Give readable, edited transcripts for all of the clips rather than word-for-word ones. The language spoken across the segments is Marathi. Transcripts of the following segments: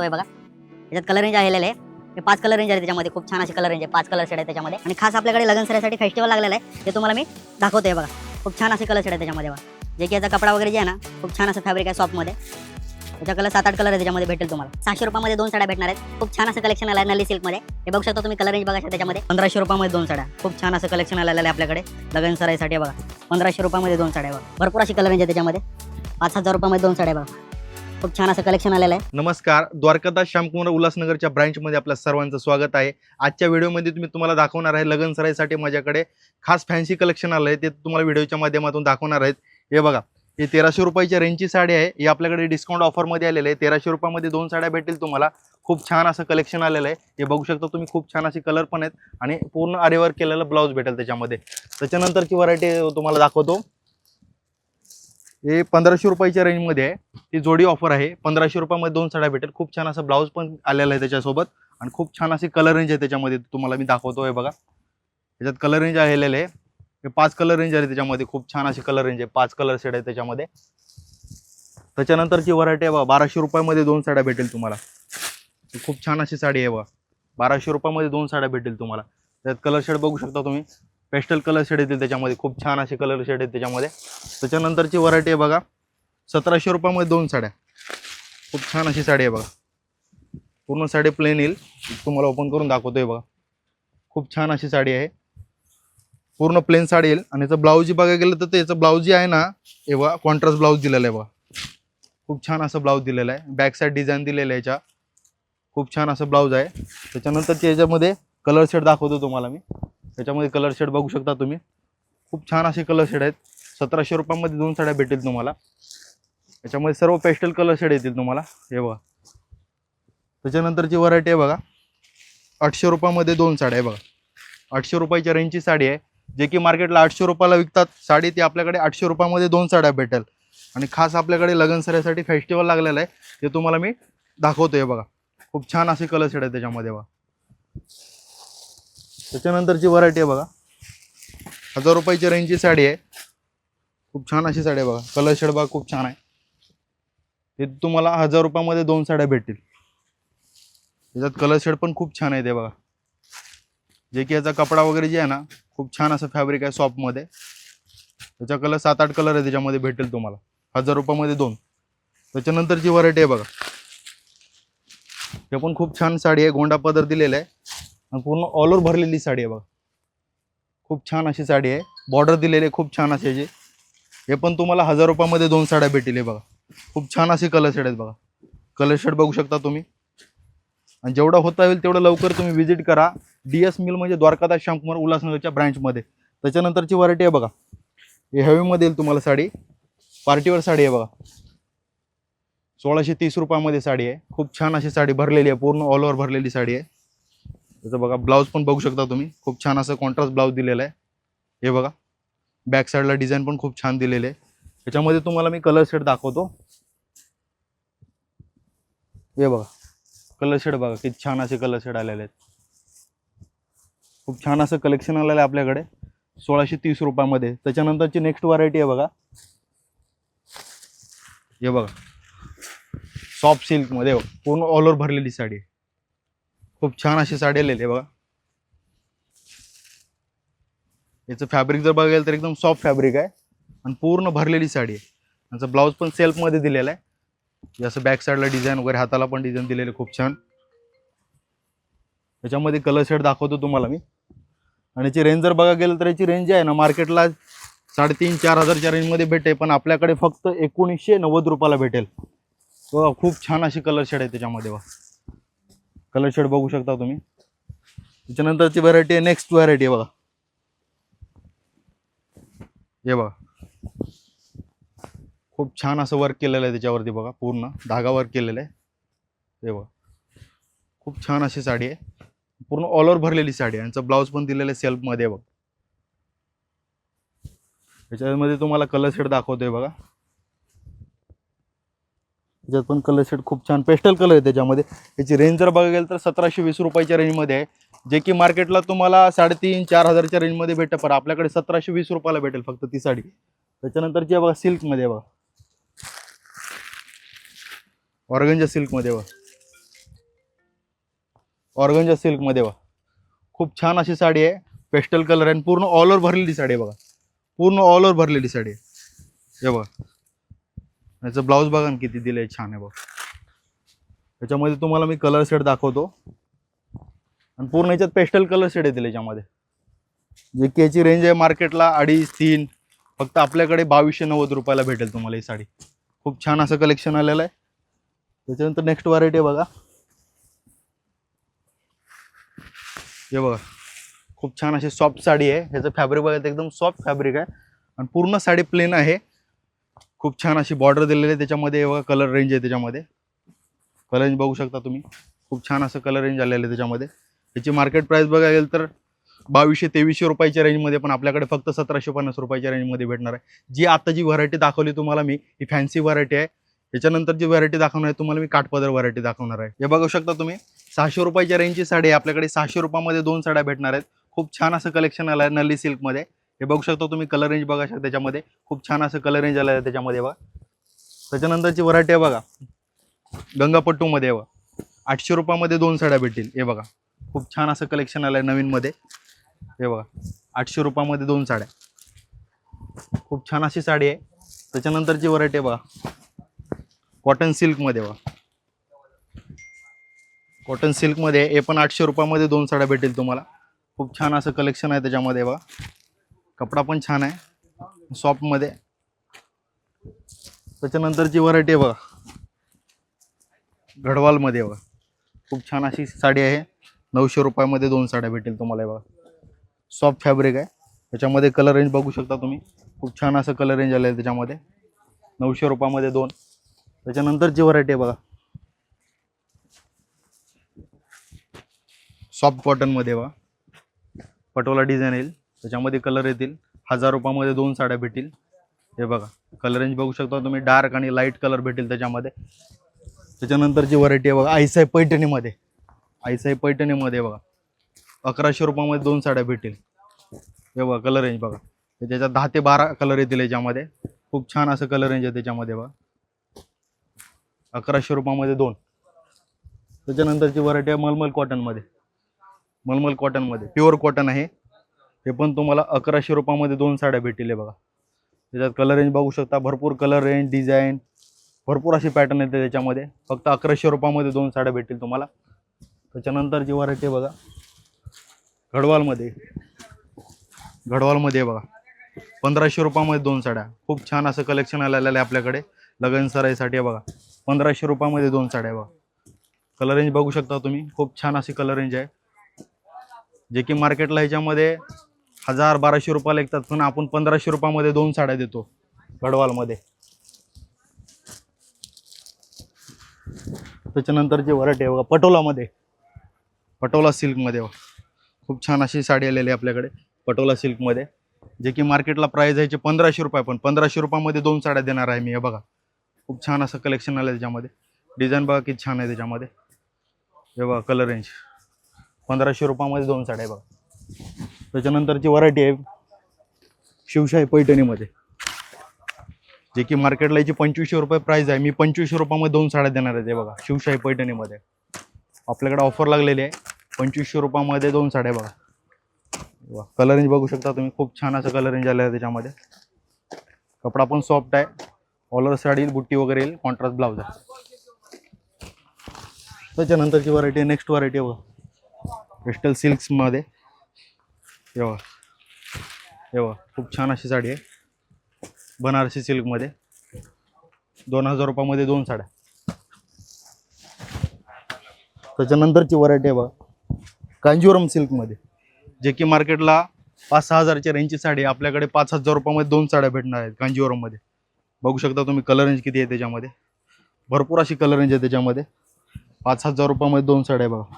आहे बघा. याच्यात कलर रेंज आलेले आहे. हे 5 कलर रेंज आहे त्याच्यामध्ये. खूप छान अशी कलर रेंज आहे. 5 कलर शेड आहे त्याच्यामध्ये. आणि खास आपल्याकडे लग्न सराईसाठी फेस्टिवल लागलेला आहे. ते तुम्हाला मी दाखवतोय बघा. खूप छान असे कलर शेड आहे त्याच्यामध्ये बघा. जे की याचा कपडा वगैरे जे आहे ना, खूप छान असं फॅब्रिक आहे सॉफ्टमध्ये. त्याच्या कलर 7-8 कलर आहे त्याच्यामध्ये भेटेल तुम्हाला. 600 रुपयामध्ये 2 साड्या भेटणार आहेत. खूप छान असं कलेक्शन आलं आहे नली सिल्कमध्ये. हे बघू शकता तुम्ही कलर रेंज बघा त्याच्यामध्ये. 1500 रुपयामध्ये 2 साड्या. खूप छान असं कलेक्शन आलेलं आहे आपल्याकडे लग्न सराईसाठी बघा. 1500 रुपयामध्ये 2 साड्या बघा. भरपूर अशी कलर रेंज आहे त्याच्यामध्ये. 5000 रुपयामध्ये 2 साड्या बघा. खूप छान असं कलेक्शन आलेलं आहे. नमस्कार, द्वारकादास श्यामकुमार उल्हासनगरच्या ब्रांचमध्ये आपल्या सर्वांचं स्वागत आहे. आजच्या व्हिडिओमध्ये तुम्हाला दाखवणार आहे लग्न सराईसाठी माझ्याकडे खास फॅन्सी कलेक्शन आलं आहे. ते तुम्हाला व्हिडिओच्या माध्यमातून दाखवणार आहेत. हे बघा, हे 1300 रुपयाच्या रेंजची साडी आहे. ही आपल्याकडे डिस्काउंट ऑफरमध्ये आलेली आहे. 1300 रुपयामध्ये 2 साड्या भेटतील तुम्हाला. खूप छान असं कलेक्शन आलेलं आहे. हे बघू शकता तुम्ही. खूप छान असे कलर पण आहेत आणि पूर्ण आरीवर्क केलेलं ब्लाऊज भेटेल त्याच्यामध्ये. त्याच्यानंतरची व्हरायटी तुम्हाला दाखवतो. हे 1500 रुपयाच्या रेंजमध्ये आहे. ही जोडी ऑफर आहे. 1500 रुपयामध्ये 2 साड्या भेटेल. खूप छान असं ब्लाऊज पण आलेला आहे त्याच्यासोबत आणि खूप छान अशी कलर रेंज आहे त्याच्यामध्ये. तुम्हाला मी दाखवतो. हे बघा, त्याच्यात कलर रेंज आलेले आहे. हे 5 कलर रेंज आहे त्याच्यामध्ये. खूप छान अशी कलर रेंज आहे. 5 कलर शेड आहे त्याच्यामध्ये. त्याच्यानंतरची व्हरायटी आहे बघा. 1200 रुपयामध्ये 2 साड्या भेटेल तुम्हाला. खूप छान अशी साडी आहे बघा. 1200 रुपयामध्ये 2 साड्या भेटेल तुम्हाला. त्यात कलर शेड बघू शकता तुम्ही. पेस्टल कलर शेड येतील त्याच्यामध्ये. खूप छान असे कलर शेड आहेत त्याच्यामध्ये. त्याच्यानंतरची व्हरायटी आहे बघा. 1700 रुपयामध्ये 2 साड्या. खूप छान अशी साडी आहे बघा. पूर्ण साडी प्लेन येईल. तुम्हाला ओपन करून दाखवतोय बघा. खूप छान अशी साडी आहे. पूर्ण प्लेन साडी येईल आणि याचं ब्लाऊज बघायला गेलं तर याचं ब्लाऊज जे आहे ना, हे बघा कॉन्ट्रास्ट ब्लाऊज दिलेलं आहे बघा. खूप छान असं ब्लाऊज दिलेलं आहे. बॅक साईड डिझाईन दिलेलं आहे याच्या. खूप छान असं ब्लाऊज आहे. त्याच्यानंतरच्या याच्यामध्ये कलर शेड दाखवतो तुम्हाला मी. त्याच्यामध्ये कलर शेड बघू शकता तुम्ही. खूप छान असे कलर शेड आहेत. 1700 रुपयामध्ये 2 साड्या भेटेल तुम्हाला. याच्यामध्ये सर्व पेस्टल कलर शेड येतील तुम्हाला. हे बघा. त्याच्यानंतरची व्हरायटी आहे बघा. 800 रुपयामध्ये 2 साड्या आहे बघा. 800 रुपयाच्या रेंजची साडी आहे. जे की मार्केटला 800 रुपयाला विकतात साडी, ती आपल्याकडे 800 रुपयामध्ये 2 साड्या भेटेल. आणि खास आपल्याकडे लग्न सराईसाठी फेस्टिवल लागलेलं आहे. ते तुम्हाला मी दाखवतोय बघा. खूप छान असे कलर शेड आहे त्याच्यामध्ये बघा. त्याच्यानंतरची व्हरायटी आहे बघा. 1000 रुपयाच्या रेंजची साडी आहे. खूप छान अशी साडी आहे बघा. कलर शेड बघा खूप छान आहे. ते तुम्हाला 1000 रुपयामध्ये 2 साड्या भेटतील. त्याच्यात कलर शेड पण खूप छान आहे ते बघा. जे की याचा कपडा वगैरे जे आहे ना, खूप छान असं फॅब्रिक आहे सॉफ्टमध्ये. त्याचा कलर 7-8 कलर आहे त्याच्यामध्ये भेटेल तुम्हाला. 1000 रुपयामध्ये 2. त्याच्यानंतरची व्हरायटी आहे बघा. हे पण खूप छान साडी आहे. गोंडा पदर दिलेला आहे आणि पूर्ण ऑल ओव्हर भरलेली साडी आहे बघा. खूप छान अशी साडी आहे. बॉर्डर दिलेली आहे खूप छान अशी. हे पण तुम्हाला 1000 रुपयामध्ये 2 साड्या भेटेल. बघा खूप छान असे कलर शेड आहेत बघा. कलर शेड बघू शकता तुम्ही. आणि जेवढं होता येईल तेवढं लवकर तुम्ही व्हिजिट करा. DS मिल म्हणजे द्वारकादास श्यामकुमार उल्हासनगरच्या ब्रँचमध्ये. त्याच्यानंतरची व्हरायटी आहे बघा. हे हेवीमध्ये येईल तुम्हाला साडी. पार्टीवर साडी आहे बघा. 1630 रुपयामध्ये साडी आहे. खूप छान अशी साडी भरलेली आहे. पूर्ण ऑल ओव्हर भरलेली साडी आहे. त्याचं बघा ब्लाऊज पण बघू शकता तुम्ही. खूप छान असं कॉन्ट्रास्ट ब्लाऊज दिलेला आहे. हे बघा. बॅक साईडला डिझाईन पण खूप छान दिलेले आहे. त्याच्यामध्ये तुम्हाला मी कलर शेड दाखवतो. हे बघा कलर शेड बघा. किती छान असे कलर शेड आलेले आहेत. खूप छान असं कलेक्शन आलेलं आहे आपल्याकडे 1630 रुपयामध्ये. त्याच्यानंतरची नेक्स्ट व्हरायटी आहे बघा. हे बघा सॉफ्ट सिल्कमध्ये पूर्ण ऑल ओव्हर भरलेली साडी आहे. खूप छान अशी साडी आलेली आहे बघा. याचं फॅब्रिक जर बघायला तर एकदम सॉफ्ट फॅब्रिक आहे आणि पूर्ण भरलेली साडी आहे. याचं ब्लाऊज पण सेल्फमध्ये दिलेलं आहे. जसं बॅक साईडला डिझाईन वगैरे, हाताला पण डिझाईन दिलेलं खूप छान. त्याच्यामध्ये कलर शेड दाखवतो तुम्हाला मी. आणि याची रेंज जर बघायला गेलं तर याची रेंज आहे ना, मार्केटला 3,500-4,000 हजारच्या रेंजमध्ये भेटेल. पण आपल्याकडे फक्त 1990 रुपयाला भेटेल. बघा खूप छान अशी कलर शेड आहे त्याच्यामध्ये बघा. कलर शेड बघू शकता तुम्ही. त्याच्यानंतरची व्हरायटी आहे. नेक्स्ट व्हरायटी आहे बघा. हे बघा खूप छान असं वर्क केलेलं आहे त्याच्यावरती बघा. पूर्ण धागा वर्क केलेलं आहे. हे बघा खूप छान अशी साडी आहे. पूर्ण ऑल ओव्हर भरलेली साडी आहे. यांचं ब्लाऊज पण दिलेलं आहे सेल्फमध्ये बघा. त्याच्यामध्ये तुम्हाला कलर शेड दाखवतोय बघा. त्याच्यात पण कलर शेड खूप छान पेस्टल कलर आहे त्याच्यामध्ये. याची रेंज जर बघायला गेलं तर 1720 रुपयाच्या रेंजमध्ये आहे. जे की मार्केटला तुम्हाला 3,500-4,000 हजारच्या रेंजमध्ये भेटतं. पण आपल्याकडे 1720 रुपयाला भेटेल फक्त ती साडी. त्याच्यानंतरची आहे बघा सिल्कमध्ये बघा. ऑर्गन्जा सिल्कमध्ये बघा. ऑर्गंजा सिल्कमध्ये बघा, खूप छान अशी साडी आहे. पेस्टल कलर आहे, पूर्ण ऑल ओव्हर भरलेली साडी आहे बघा, पूर्ण ऑल ओव्हर भरलेली साडी आहे. हे बघा, याचं ब्लाऊज बघा ना किती दिलंय, छान आहे बघा. याच्यामध्ये तुम्हाला मी कलर सेट दाखवतो आणि पूर्ण याच्यात पेस्टल कलर सेट येतील याच्यामध्ये, जे की याची रेंज आहे मार्केटला 2.5-3, फक्त आपल्याकडे 2290 रुपयाला भेटेल तुम्हाला ही साडी. खूप छान असं कलेक्शन आलेलं आहे. त्याच्यानंतर नेक्स्ट व्हरायटी बघा, हे बघा, खूप छान अशी सॉफ्ट साडी आहे. ह्याचं फॅब्रिक बघा, एकदम सॉफ्ट फॅब्रिक आहे आणि पूर्ण साडी प्लेन आहे. खूप छान अशी बॉर्डर दिलेली आहे त्याच्यामध्ये. बघा कलर रेंज आहे त्याच्यामध्ये, कलर रेंज बघू शकता तुम्ही. खूप छान असं कलर रेंज आलेलं आहे त्याच्यामध्ये. त्याची मार्केट प्राइस बघायला गेलं तर 2200-2300 रुपयाच्या रेंजमध्ये, पण आपल्याकडे फक्त 1750 रुपयाच्या रेंजमध्ये भेटणार आहे. जी आता जी व्हरायटी दाखवली तुम्हाला मी, ही फॅन्सी व्हरायटी आहे. त्याच्यानंतर जी व्हरायटी दाखवणार आहे तुम्हाला मी, काठपदर व्हरायटी दाखवणार आहे. हे बघू शकता तुम्ही, 600 रुपयाच्या रेंजची साडी आहे. आपल्याकडे 600 रुपयामध्ये 2 साड्या भेटणार आहेत. खूप छान असं कलेक्शन आलं आहे नल्ली सिल्कमध्ये. हे बघू शकता तुम्ही, कलर रेंज बघा शकता त्याच्यामध्ये. खूप छान असं कलर रेंज आलं आहे त्याच्यामध्ये बघा. त्याच्यानंतरची व्हरायटी आहे बघा, गंगापट्टूमध्ये बघा, 800 रुपयामध्ये 2 साड्या भेटतील. हे बघा, खूप छान असं कलेक्शन आलं आहे नवीनमध्ये. हे बघा, 800 रुपयामध्ये 2 साड्या, खूप छान अशी साडी आहे. त्याच्यानंतरची व्हरायटी आहे बघा, कॉटन सिल्कमध्ये बघा, कॉटन सिल्कमध्ये हे पण 800 रुपयामध्ये 2 साड्या भेटेल तुम्हाला. खूप छान असं कलेक्शन आहे त्याच्यामध्ये बघा. कपडा पण छान आहे, सॉफ्टमध्ये. त्याच्यानंतरची व्हरायटी आहे बघा, गढवालमध्ये बघा, खूप छान अशी साडी आहे. 900 रुपयामध्ये 2 साड्या भेटेल तुम्हाला. बघा, सॉफ्ट फॅब्रिक आहे. त्याच्यामध्ये कलर रेंज बघू शकता तुम्ही. खूप छान असं कलर रेंज आलं आहे त्याच्यामध्ये. 900 रुपयामध्ये 2. त्याच्यानंतरची व्हरायटी आहे बघा, सॉफ्ट कॉटनमध्ये बघा, पटोला डिझाईन येईल त्याच्यामध्ये. कलर येतील. 1000 रुपयामध्ये 2 साड्या भेटतील. हे बघा, कलर रेंज बघू शकता तुम्ही. डार्क आणि लाईट कलर भेटेल त्याच्यामध्ये. त्याच्यानंतरची व्हरायटी आहे बघा, आईसाई पैठणीमध्ये. आईसाई पैठणीमध्ये बघा, 1100 रुपयामध्ये 2 साड्या भेटतील. हे बघा, कलर रेंज बघा. त्याच्यात 10 ते 12 कलर येतील याच्यामध्ये. खूप छान असं कलर रेंज आहे त्याच्यामध्ये बघा, 1100 रुपयामध्ये 2. त्याच्यानंतरची व्हरायटी आहे मलमल कॉटनमध्ये. मलमल कॉटनमध्ये प्युअर कॉटन आहे. हे पण तुम्हाला 1100 रुपयामध्ये 2 साड्या भेटतील. बघा, त्याच्यात कलर रेंज बघू शकता. भरपूर कलर रेंज, डिझाईन, भरपूर अशी पॅटर्न येते त्याच्यामध्ये. फक्त 1100 रुपयामध्ये 2 साड्या भेटतील तुम्हाला. त्याच्यानंतरची व्हरायटी बघा, गढवालमध्ये. गढवालमध्ये बघा, 1500 रुपयामध्ये 2 साड्या. खूप छान असं कलेक्शन आलेलं आहे आपल्याकडे लगन सराईसाठी. बघा, 1500 रुपयामध्ये 2 साड्या. बघा, कलर रेंज बघू शकता तुम्ही. खूप छान अशी कलर रेंज आहे, जे की मार्केटला ह्याच्यामध्ये 1000-1200 रुपयाला विकतात, पण आपण 1500 रुपयामध्ये 2 साड्या देतो गढवालमध्ये. त्याच्यानंतरची व्हरायटी आहे बघा, पटोलामध्ये. पटोला सिल्कमध्ये बघा, खूप छान अशी साडी आलेली आहे आपल्याकडे पटोला सिल्कमध्ये, जे की मार्केटला प्राइस आहे 1500 रुपये, पण 1500 रुपयामध्ये 2 साड्या देणार आहे मी. हे बघा, खूप छान असं कलेक्शन आलं आहे त्याच्यामध्ये. डिझाईन बघा किती छान आहे त्याच्यामध्ये. हे बघा, कलर रेंज 1500 रुपयामध्ये 2 साड्या आहे बघा. त्याच्यानंतरची व्हरायटी आहे शिवशाही पैठणीमध्ये, जे की मार्केटला याची 2500 रुपये प्राइस आहे. मी 2500 रुपयामध्ये 2 साड्या देणार आहे. ते बघा, शिवशाही पैठणीमध्ये आपल्याकडे ऑफर लागलेली आहे. 2500 रुपयामध्ये 2 साड्या बघा. कलर रेंज बघू शकता तुम्ही. खूप छान असं कलर रेंज आलं आहे त्याच्यामध्ये. कपडा पण सॉफ्ट आहे. ऑलर साडी, बुट्टी वगैरे येईल. कॉन्ट्रास्ट ब्लाउज आहे. त्याच्यानंतरची व्हरायटी, नेक्स्ट व्हरायटी बघा, पेस्टल सिल्क्समध्ये. हे बघा, हे बघा, खूप छान अशी साडी आहे बनारसी सिल्कमध्ये. 2000 रुपयामध्ये 2 साड्या. त्याच्यानंतरची व्हरायटी आहे बघा, कांजीवरम सिल्कमध्ये, जे की मार्केटला 5-6 हजारच्या रेंजची साडी आहे. आपल्याकडे 5000 रुपयामध्ये 2 साड्या भेटणार आहेत कांजीवरममध्ये. बघू शकता तुम्ही कलर रेंज किती आहे त्याच्यामध्ये. भरपूर अशी कलर रेंज आहे त्याच्यामध्ये. 5000 रुपयामध्ये 2 साड्या आहे बघा.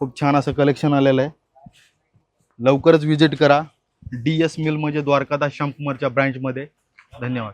खूप छान असं कलेक्शन आलेलं आहे. लवकरच विजिट करा DS मिल म्हणजे द्वारकादास श्यामकुमारच्या ब्रँचमध्ये. धन्यवाद.